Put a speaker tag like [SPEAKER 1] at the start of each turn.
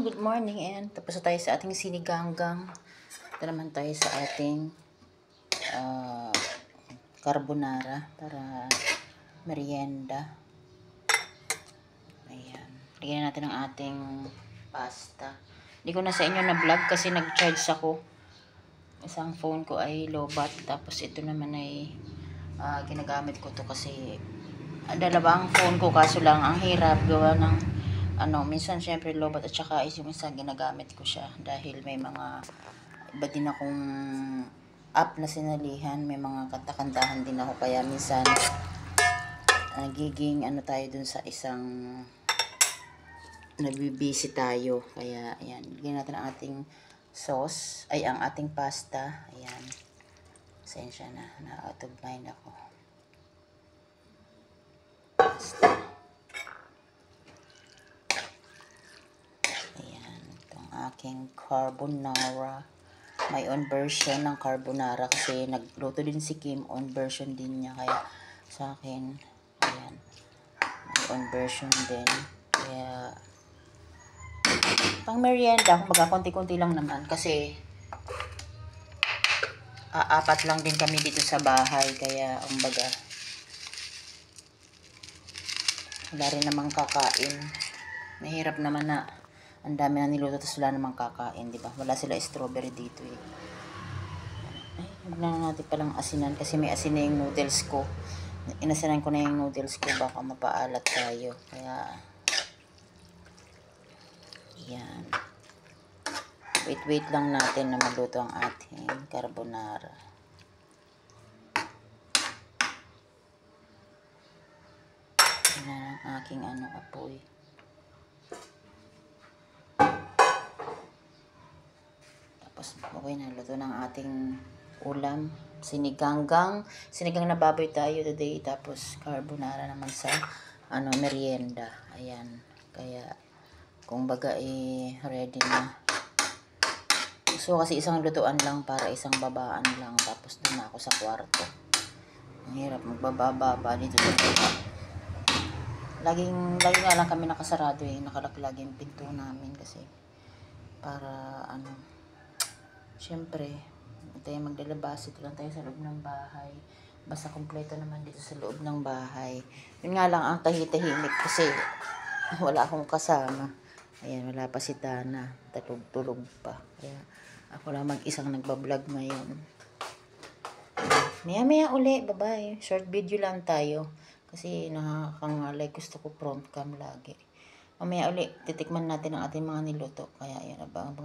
[SPEAKER 1] good morning and tapos na tayo sa ating siniganggang. Ito naman tayo sa ating carbonara para merienda. Ayan. Lagyan natin ang ating pasta. Hindi ko na sa inyo na vlog kasi nag-charge ako. Isang phone ko ay lobat. Tapos ito naman ay ginagamit ko to kasi dalawang phone ko kaso lang ang hirap gawa ng minsan syempre lobat at saka yung isa ginagamit ko siya dahil may mga iba din akong app na sinalihan, may mga kanta-kantahan din ako kaya minsan nagiging tayo dun sa isang nabibisi tayo kaya ayan, bigyan natin ang ating sauce, ay ang ating pasta. Ayan, pasensya na out of mind ako. Pasta. Aking carbonara. May own version ng carbonara kasi nagluto din si Kim, own version din niya kaya sa akin ayan, may own version din kaya pang merienda kumbaga konti-konti lang naman kasi apat lang din kami dito sa bahay kaya kumbaga wala rin namang kakain, mahirap naman na ang dami na niluto tapos wala namang kakain, di ba? Wala sila strawberry dito eh. Ay, huwag na natin palang asinan kasi may asin na yung noodles ko. Inasinan ko na yung noodles ko, baka mapaalat tayo. Kaya, yan. Wait lang natin na maluto ang ating carbonara. Yan ang aking apoy. Tapos, okay na, luto ng ating ulam. Sinigang na baboy tayo today. Tapos, carbonara naman sa merienda. Ayan. Kaya, kung baga ready na. So, kasi isang lutuan lang para isang babaan lang. Tapos, doon na ako sa kwarto. Ang hirap magbababa dito sa lupa. Lagi nga lang kami nakasarado eh. Nakalak lagi yung pinto namin kasi para syempre, tayo maglalabas, ito lang tayo sa loob ng bahay. Basta kompleto naman dito sa loob ng bahay. Yun nga lang ang tahimik kasi wala akong kasama. Ayan, wala pa si Dana. Tulog pa. Kaya ako lang mag-isang nagbablog ngayon. Maya uli. Bye-bye. Short video lang tayo. Kasi nakakangalay. Gusto ko front cam lagi. Mamaya uli, titikman natin ang ating mga niluto. Kaya ayan, abang